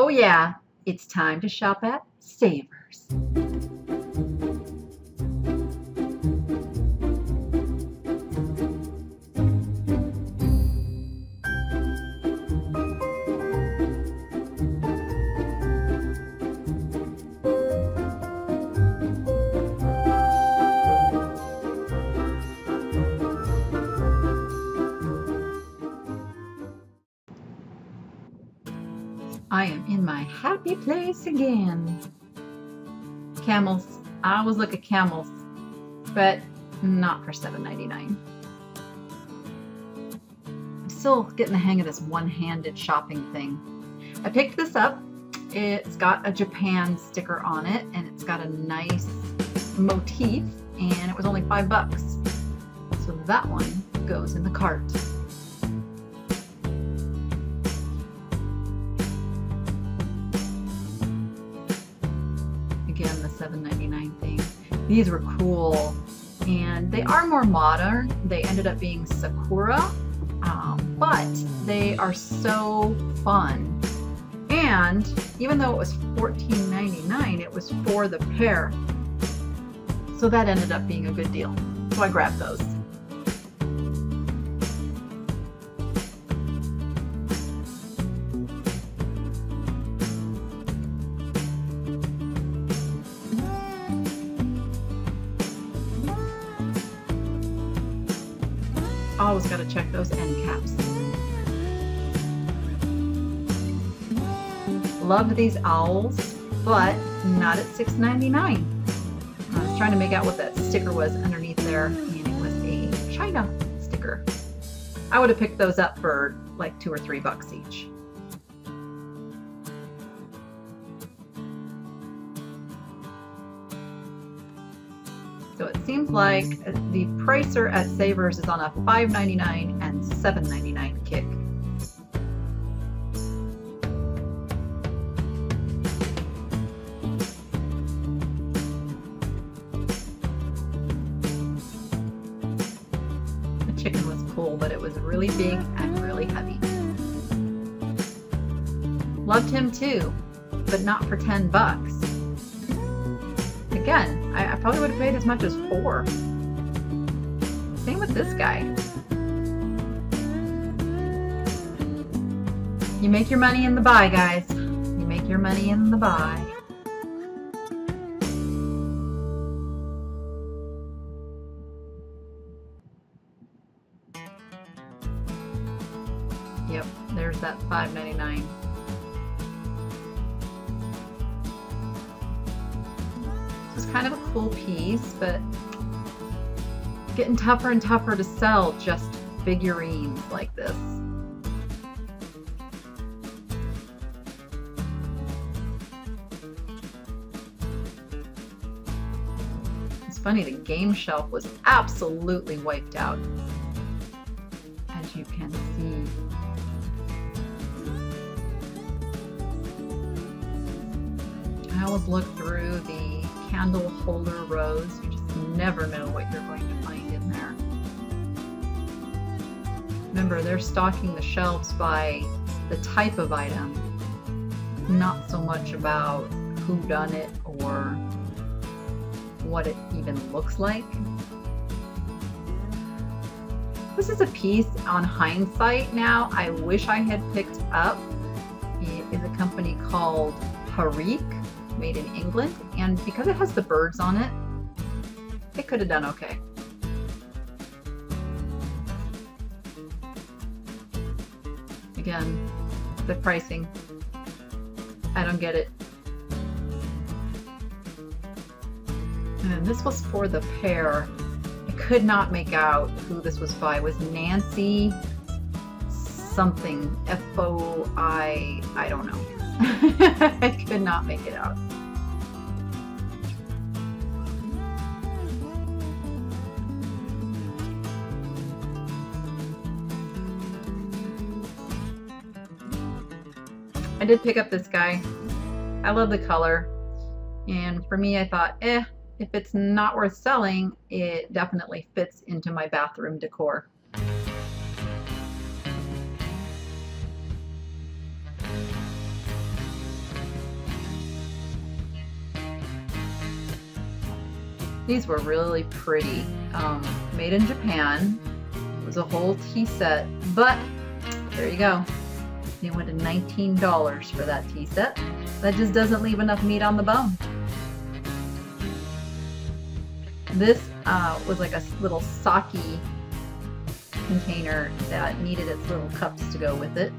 Oh yeah, it's time to shop at Savers. I am in my happy place again. Camels. I always look at camels, but not for $7.99. I'm still getting the hang of this one-handed shopping thing. I picked this up. It's got a Japan sticker on it, and it's got a nice motif, and it was only $5. So that one goes in the cart. Again, the $7.99 thing. These were cool, and they are more modern. They ended up being Sakura, but they are so fun. And even though it was $14.99, it was for the pair. So that ended up being a good deal. So I grabbed those. Always got to check those end caps. Loved these owls, but not at $6.99. I was trying to make out what that sticker was underneath there, and it was a China sticker. I would have picked those up for like $2 or $3 each. So it seems like the pricer at Savers is on a $5.99 and $7.99 kick. The chicken was cool, but it was really big and really heavy. Loved him too, but not for $10. Again, I probably would have paid as much as $4. Same with this guy. You make your money in the buy, guys. You make your money in the buy. Yep, there's that $5.99. Kind of a cool piece, but getting tougher and tougher to sell just figurines like this. It's funny, the game shelf was absolutely wiped out, as you can see. I always look through the candle holder rows. You just never know what you're going to find in there. Remember, they're stocking the shelves by the type of item, not so much about who done it or what it even looks like. This is a piece on hindsight now I wish I had picked up. It is a company called Thrift, made in England, and because it has the birds on it, it could have done okay. Again, the pricing, I don't get it. And this was for the pair. I could not make out who this was by. It was Nancy something, F-O-I, I don't know. I could not make it out. I did pick up this guy. I love the color, and for me, I thought, if it's not worth selling, it definitely fits into my bathroom decor. These were really pretty. Made in Japan. It was a whole tea set, but there you go. They wanted $19 for that tea set. That just doesn't leave enough meat on the bone. This was like a little sake container that needed its little cups to go with it.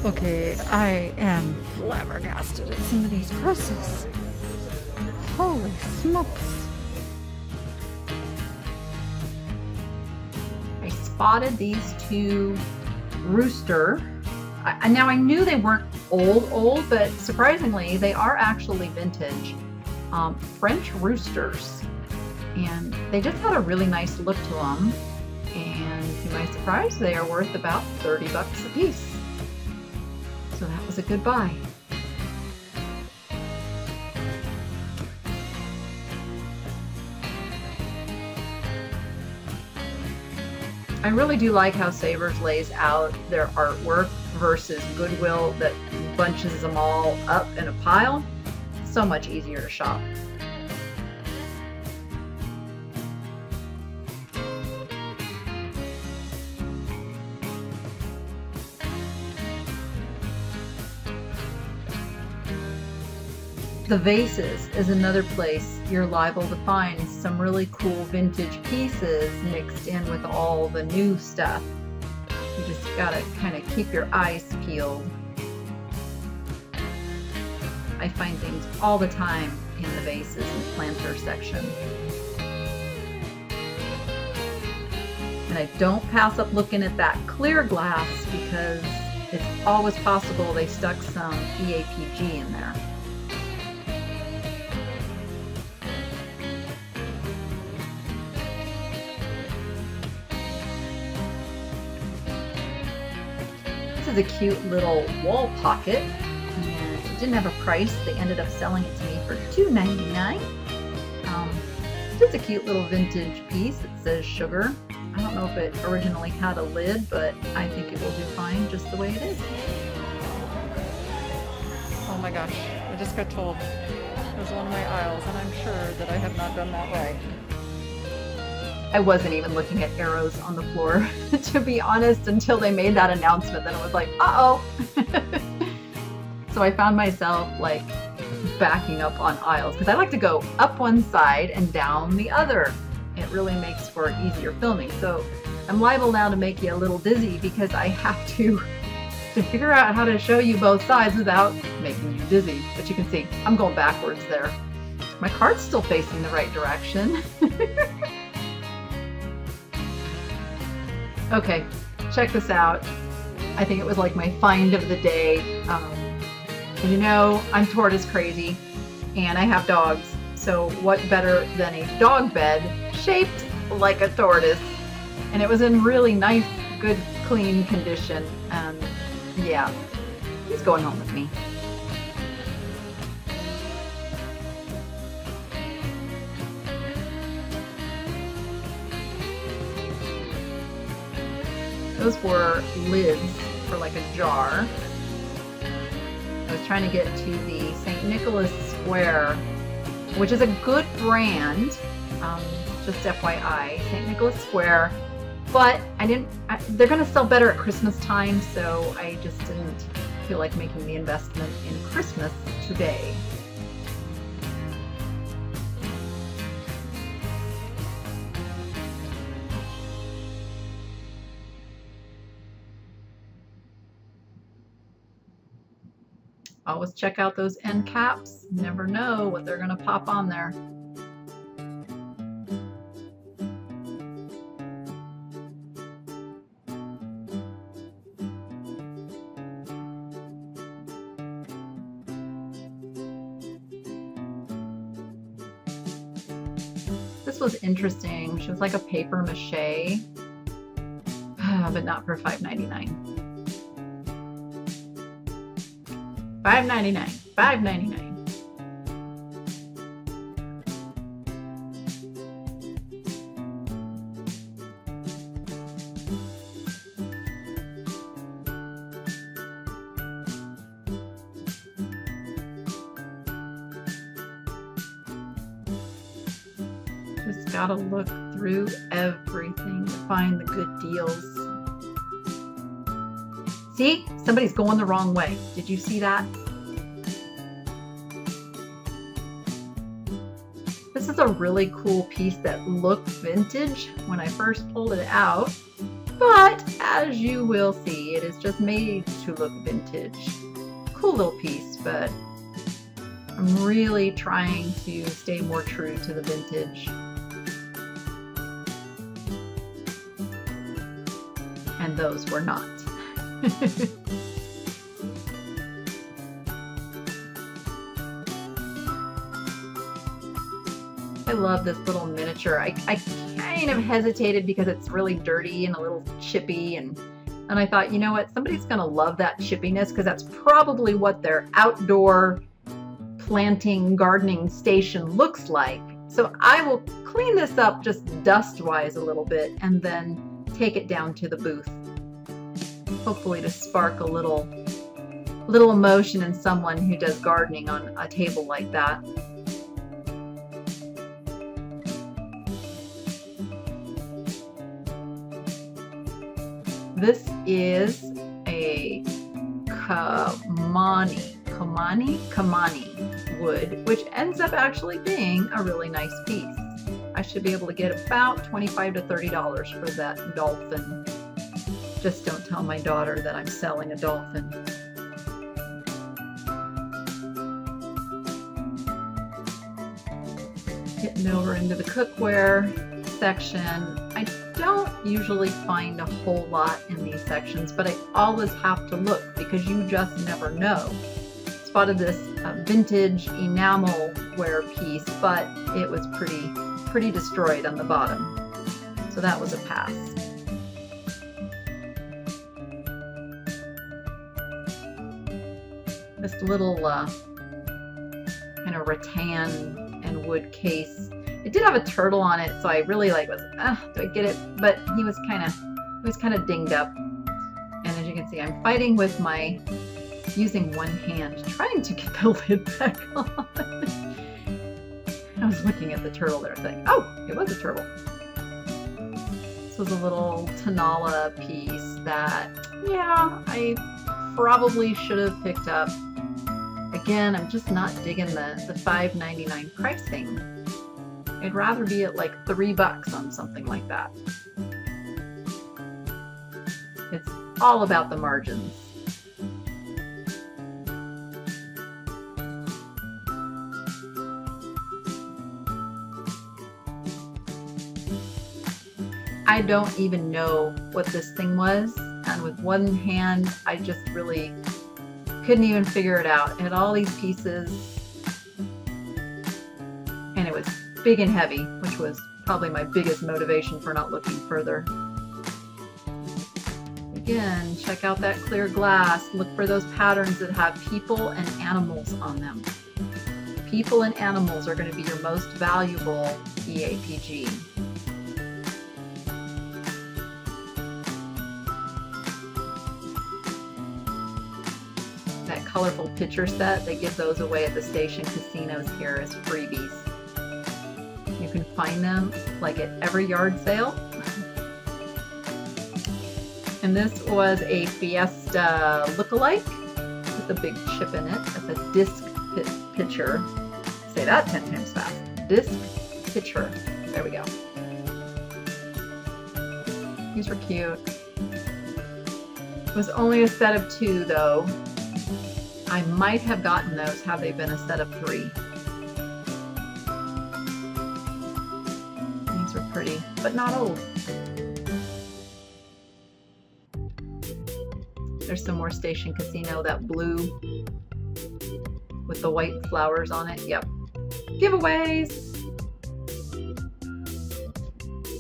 Okay, I am flabbergasted at some of these prices. Holy smokes. I spotted these two rooster. Now I knew they weren't old, but surprisingly they are actually vintage. French roosters. And they just had a really nice look to them. And to my surprise, they are worth about 30 bucks a piece. So that was a good buy. I really do like how Savers lays out their artwork versus Goodwill that bunches them all up in a pile. So much easier to shop. The vases is another place you're liable to find some really cool vintage pieces mixed in with all the new stuff. You just gotta kind of keep your eyes peeled. I find things all the time in the vases and planter section. And I don't pass up looking at that clear glass because it's always possible they stuck some EAPG in there. This is a cute little wall pocket, and it didn't have a price. They ended up selling it to me for $2.99. Just a cute little vintage piece. It says sugar. I don't know if it originally had a lid, but I think it will do fine just the way it is. Oh my gosh, I just got told there's one of my aisles, and I'm sure that I have not done that right. I wasn't even looking at arrows on the floor, to be honest, until they made that announcement. Then it was like, uh-oh. So I found myself like backing up on aisles because I like to go up one side and down the other. It really makes for easier filming. So I'm liable now to make you a little dizzy because I have to figure out how to show you both sides without making you dizzy. But you can see I'm going backwards there. My cart's still facing the right direction. Okay, check this out. I think it was like my find of the day. You know, I'm tortoise crazy and I have dogs. So what better than a dog bed shaped like a tortoise? And it was in really nice, good, clean condition. And yeah, he's going home with me. Those were lids for like a jar. I was trying to get to the St. Nicholas Square, which is a good brand, just FYI, St. Nicholas Square, but they're gonna sell better at Christmas time, so I just didn't feel like making the investment in Christmas today. Always check out those end caps. Never know what they're going to pop on there. This was interesting. She was like a paper mache, but not for $5.99. $5.99. $5.99. Just gotta look through everything to find the good deals. See? Somebody's going the wrong way. Did you see that? This is a really cool piece that looked vintage when I first pulled it out, but as you will see, it is just made to look vintage. Cool little piece, but I'm really trying to stay more true to the vintage. And those were not. I love this little miniature. I kind of hesitated because it's really dirty and a little chippy, and I thought, you know what, somebody's gonna love that chippiness because that's probably what their outdoor planting gardening station looks like. So I will clean this up just dust-wise a little bit and then take it down to the booth. Hopefully to spark a little emotion in someone who does gardening on a table like that. This is a Kamani wood, which ends up actually being a really nice piece. I should be able to get about $25 to $30 for that dolphin. Just don't tell my daughter that I'm selling a dolphin. Getting over into the cookware section. I don't usually find a whole lot in these sections, but I always have to look because you just never know. Spotted this vintage enamelware piece, but it was pretty destroyed on the bottom. So that was a pass. This little kind of rattan and wood case. It did have a turtle on it, so I really was, do I get it? But he was kind of dinged up. And as you can see, I'm fighting with using one hand, trying to get the lid back on. I was looking at the turtle there, thinking, oh, it was a turtle. This was a little Tanala piece that, yeah, I probably should have picked up. Again, I'm just not digging the $5.99 pricing. I'd rather be at like $3 on something like that. It's all about the margins. I don't even know what this thing was, and with one hand I just really couldn't even figure it out. It had all these pieces and it was big and heavy, which was probably my biggest motivation for not looking further. Again, check out that clear glass. Look for those patterns that have people and animals on them. People and animals are going to be your most valuable EAPG. That colorful picture set, they give those away at the station casinos here as freebies. You can find them like at every yard sale. And this was a Fiesta lookalike with a big chip in it. That's a disc pitcher. Say that 10 times fast. Disc pitcher. There we go. These were cute. It was only a set of 2 though. I might have gotten those had they been a set of 3. These were pretty, but not old. There's some more Station Casino, that blue with the white flowers on it. Yep. Giveaways.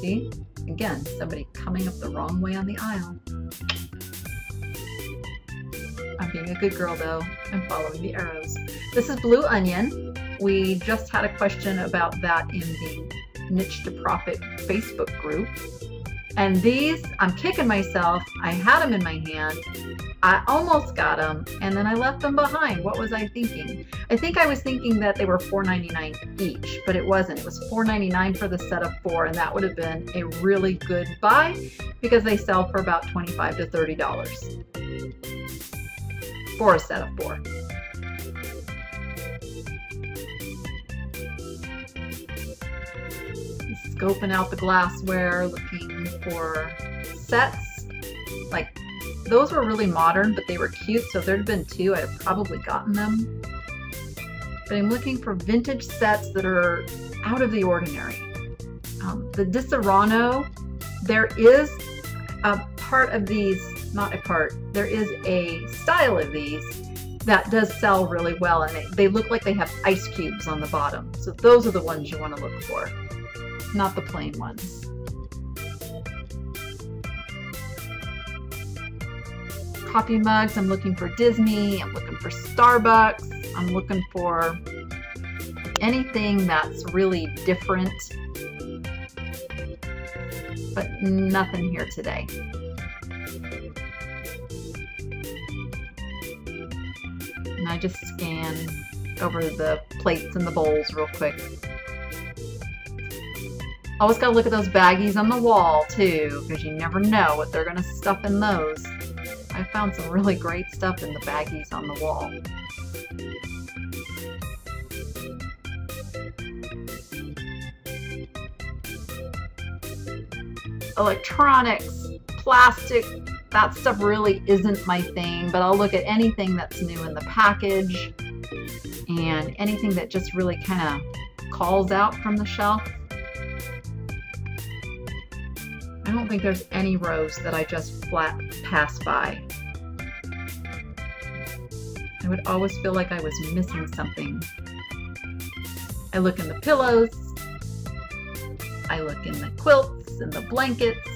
See? Again, somebody coming up the wrong way on the aisle. I'm being a good girl though. I'm following the arrows. This is Blue Onion. We just had a question about that in the Niche to Profit Facebook group. And these, I'm kicking myself. I had them in my hand. I almost got them, and then I left them behind. What was I thinking? I think I was thinking that they were $4.99 each, but it wasn't. It was $4.99 for the set of 4, and that would have been a really good buy because they sell for about $25 to $30 for a set of 4. Scoping out the glassware, looking for sets. Like, those were really modern, but they were cute, so if there'd been 2, I'd have probably gotten them. But I'm looking for vintage sets that are out of the ordinary. The Di Serrano, there is a part of these, not a part, there is a style of these that does sell really well, and they look like they have ice cubes on the bottom. So those are the ones you want to look for, not the plain ones. Coffee mugs, I'm looking for Disney, I'm looking for Starbucks, I'm looking for anything that's really different, but nothing here today. And I just scan over the plates and the bowls real quick. Always gotta look at those baggies on the wall too, because you never know what they're gonna stuff in those. I found some really great stuff in the baggies on the wall. Electronics, plastic, that stuff really isn't my thing, but I'll look at anything that's new in the package and anything that just really kind of calls out from the shelf. I don't think there's any rows that I just flat pass by. I would always feel like I was missing something. I look in the pillows, I look in the quilts and the blankets,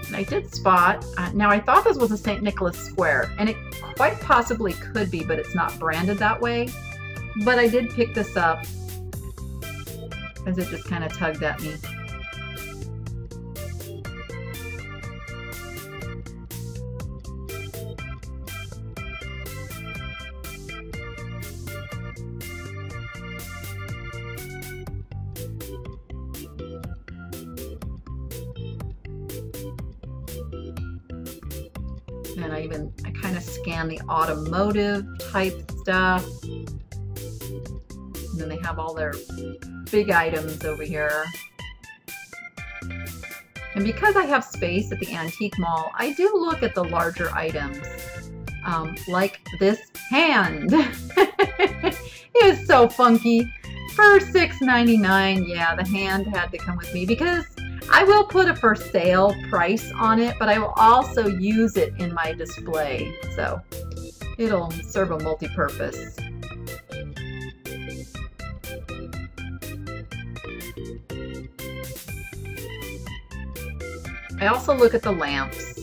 and I did spot, now I thought this was a St. Nicholas square, and it quite possibly could be, but it's not branded that way. But I did pick this up as it just kind of tugged at me. And I kind of scan the automotive type stuff. And then they have all their big items over here. And because I have space at the antique mall, I do look at the larger items. Like this hand. It is so funky. For $6.99, yeah, the hand had to come with me because I will put a for sale price on it, but I will also use it in my display, so it'll serve a multi-purpose. I also look at the lamps,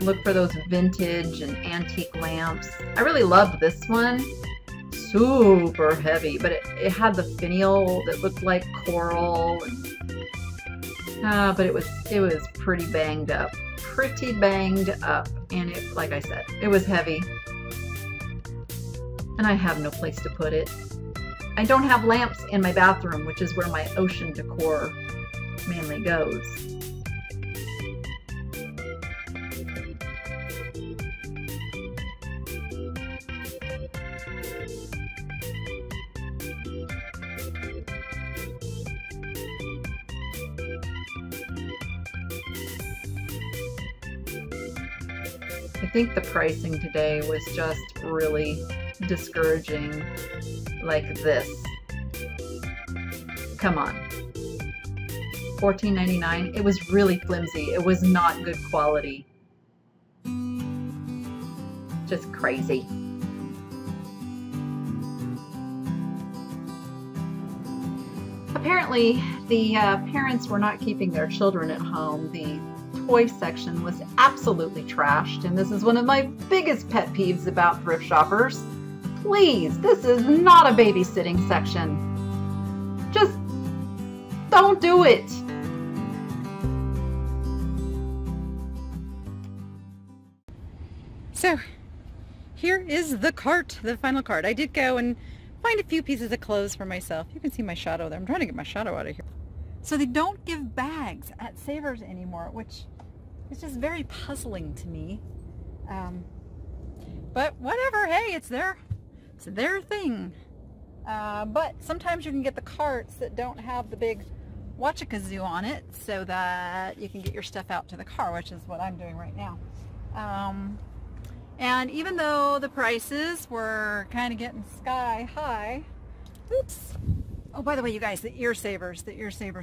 look for those vintage and antique lamps. I really loved this one. Super heavy, but it had the finial that looked like coral. But it was pretty banged up. And it, like I said, it was heavy. And I have no place to put it. I don't have lamps in my bathroom, which is where my ocean decor mainly goes. I think the pricing today was just really discouraging, like this. Come on. $14.99. It was really flimsy. It was not good quality. Just crazy. Apparently, the parents were not keeping their children at home. The toy section was absolutely trashed, and this is one of my biggest pet peeves about thrift shoppers. Please, this is not a babysitting section. Just don't do it. So here is the cart, the final cart. I did go and find a few pieces of clothes for myself. You can see my shadow there. I'm trying to get my shadow out of here. So they don't give bags at Savers anymore, which is just very puzzling to me. But whatever, hey, it's their thing. But sometimes you can get the carts that don't have the big watch-a-kazoo on it so that you can get your stuff out to the car, which is what I'm doing right now. And even though the prices were kind of getting sky high, oops. Oh, by the way, you guys, the ear savers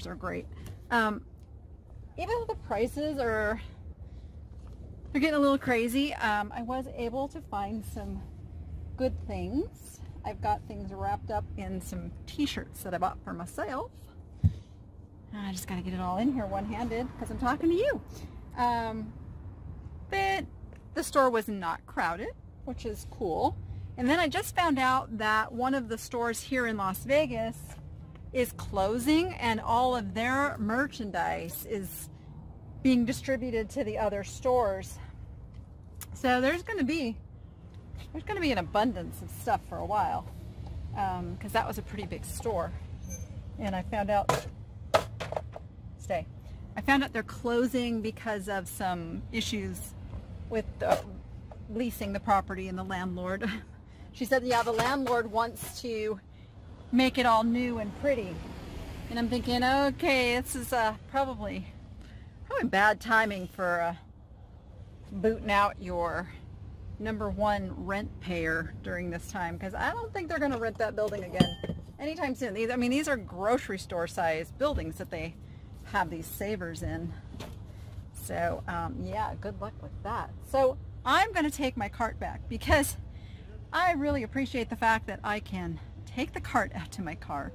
are great. Even though the prices they're getting a little crazy, I was able to find some good things. I've got things wrapped up in some t-shirts that I bought for myself. I just got to get it all in here one-handed because I'm talking to you. But the store was not crowded, which is cool. And then I just found out that one of the stores here in Las Vegas is closing and all of their merchandise is being distributed to the other stores. So there's going to be an abundance of stuff for a while, because that was a pretty big store. And I found out they're closing because of some issues with leasing the property and the landlord. She said, yeah, the landlord wants to make it all new and pretty. And I'm thinking, okay, this is probably bad timing for booting out your #1 rent payer during this time, because I don't think they're going to rent that building again anytime soon. These are grocery store size buildings that they have these savers in. So yeah, good luck with that. So I'm going to take my cart back because I really appreciate the fact that I can take the cart out to my car.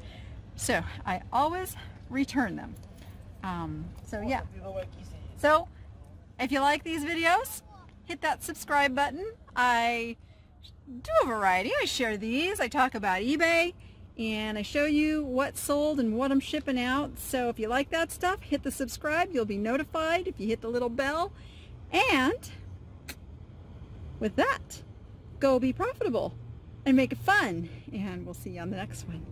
So I always return them. So yeah. So if you like these videos, hit that subscribe button. I do a variety. I share these. I talk about eBay and I show you what's sold and what I'm shipping out. So if you like that stuff, hit the subscribe. You'll be notified if you hit the little bell. And with that, go be profitable and make it fun. And we'll see you on the next one.